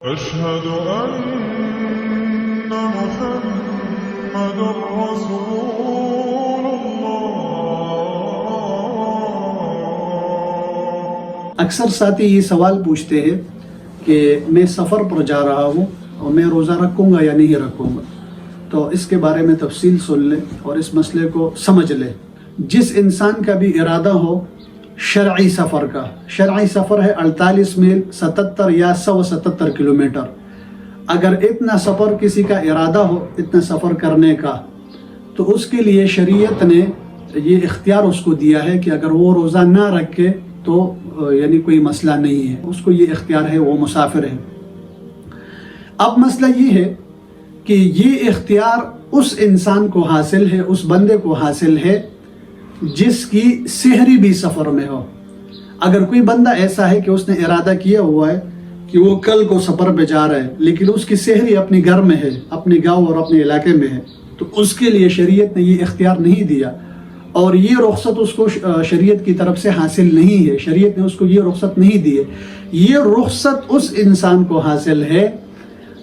أشهد أن محمد رسول الله۔ اکثر ساتھی یہ سوال پوچھتے ہیں کہ میں سفر پر جا رہا ہوں اور میں روزہ رکھوں گا یا نہیں رکھوں گا، تو اس کے بارے میں تفصیل سن لیں اور اس مسئلے کو سمجھ لیں۔ جس انسان کا بھی ارادہ ہو شرعی سفر کا، شرعی سفر ہے 48 میل 77 یا 177 کلومیٹر، اگر اتنا سفر کسی کا ارادہ ہو اتنا سفر کرنے کا، تو اس کے لیے شریعت نے یہ اختیار اس کو دیا ہے کہ اگر وہ روزہ نہ رکھے تو یعنی کوئی مسئلہ نہیں ہے، اس کو یہ اختیار ہے، وہ مسافر ہے۔ اب مسئلہ یہ ہے کہ یہ اختیار اس انسان کو حاصل ہے، اس بندے کو حاصل ہے جس کی سحری بھی سفر میں ہو۔ اگر کوئی بندہ ایسا ہے کہ اس نے ارادہ کیا ہوا ہے کہ وہ کل کو سفر پہ جا رہا ہے لیکن اس کی سحری اپنے گھر میں ہے، اپنے گاؤں اور اپنے علاقے میں ہے، تو اس کے لیے شریعت نے یہ اختیار نہیں دیا اور یہ رخصت اس کو شریعت کی طرف سے حاصل نہیں ہے، شریعت نے اس کو یہ رخصت نہیں دی ہے۔ یہ رخصت اس انسان کو حاصل ہے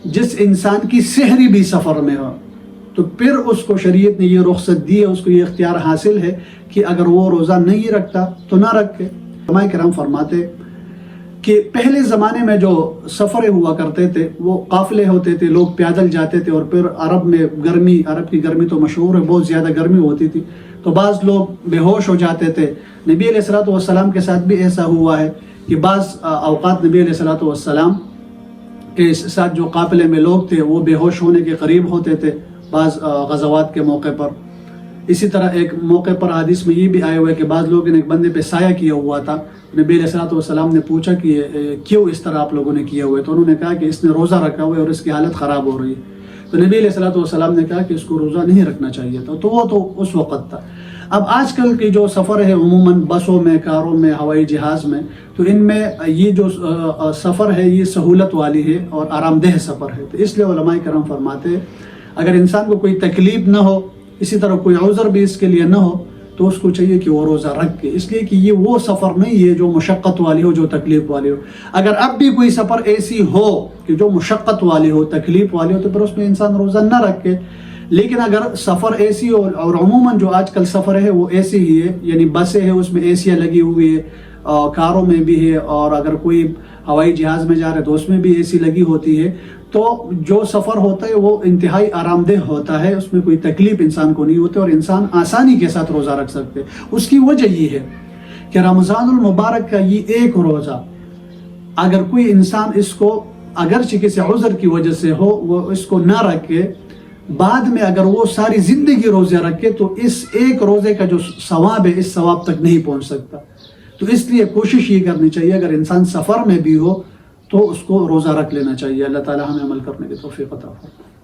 جس انسان کی سحری بھی سفر میں ہو، تو پھر اس کو شریعت نے یہ رخصت دی ہے، اس کو یہ اختیار حاصل ہے کہ اگر وہ روزہ نہیں رکھتا تو نہ رکھے۔ علماء کرام فرماتے کہ پہلے زمانے میں جو سفریں ہوا کرتے تھے وہ قافلے ہوتے تھے، لوگ پیدل جاتے تھے، اور پھر عرب میں گرمی، عرب کی گرمی تو مشہور ہے، بہت زیادہ گرمی ہوتی تھی، تو بعض لوگ بے ہوش ہو جاتے تھے۔ نبی علیہ الصلوۃ والسلام کے ساتھ بھی ایسا ہوا ہے کہ بعض اوقات نبی علیہ الصلوۃ والسلام کے ساتھ جو قافلے میں لوگ تھے وہ بے ہوش ہونے کے قریب ہوتے تھے بعض غزوات کے موقع پر۔ اسی طرح ایک موقع پر حدیث میں یہ بھی آیا ہوا ہے کہ بعض لوگوں نے ایک بندے پہ سایہ کیا ہوا تھا، نبی علیہ الصلوۃ والسلام نے پوچھا کہ کیوں اس طرح آپ لوگوں نے کیا ہوا ہے، تو انہوں نے کہا کہ اس نے روزہ رکھا ہوا ہے اور اس کی حالت خراب ہو رہی ہے، تو نبی علیہ الصلوۃ والسلام نے کہا کہ اس کو روزہ نہیں رکھنا چاہیے تھا، تو وہ تو اس وقت تھا۔ اب آج کل کی جو سفر ہے عموماً بسوں میں، کاروں میں، ہوائی جہاز میں، تو ان میں یہ جو سفر ہے یہ سہولت والی ہے اور آرام دہ سفر ہے، تو اس لیے علماء کرام فرماتے ہیں اگر انسان کو کوئی تکلیف نہ ہو، اسی طرح کوئی عذر بھی اس کے لیے نہ ہو، تو اس کو چاہیے کہ وہ روزہ رکھے، اس لیے کہ یہ وہ سفر نہیں ہے جو مشقت والی ہو، جو تکلیف والی ہو۔ اگر اب بھی کوئی سفر ایسی ہو کہ جو مشقت والی ہو، تکلیف والی ہو، تو پھر اس میں انسان روزہ نہ رکھے۔ لیکن اگر سفر ایسی ہو، اور عموماً جو آج کل سفر ہے وہ ایسی ہی ہے، یعنی بسیں ہیں اس میں ایسیاں لگی ہوئی ہے، کاروں میں بھی ہے، اور اگر کوئی ہوائی جہاز میں جا رہا ہے تو اس میں بھی اے سی لگی ہوتی ہے، تو جو سفر ہوتا ہے وہ انتہائی آرام دہ ہوتا ہے، اس میں کوئی تکلیف انسان کو نہیں ہوتی اور انسان آسانی کے ساتھ روزہ رکھ سکتے۔ اس کی وجہ یہ ہے کہ رمضان المبارک کا یہ ایک روزہ اگر کوئی انسان اس کو اگرچہ کسی عذر کی وجہ سے ہو وہ اس کو نہ رکھے، بعد میں اگر وہ ساری زندگی روزے رکھے تو اس ایک روزے کا جو ثواب ہے اس ثواب تک نہیں پہنچ سکتا۔ تو اس لیے کوشش یہ کرنی چاہیے اگر انسان سفر میں بھی ہو تو اس کو روزہ رکھ لینا چاہیے۔ اللہ تعالی ہمیں عمل کرنے کی توفیق عطا فرمائے۔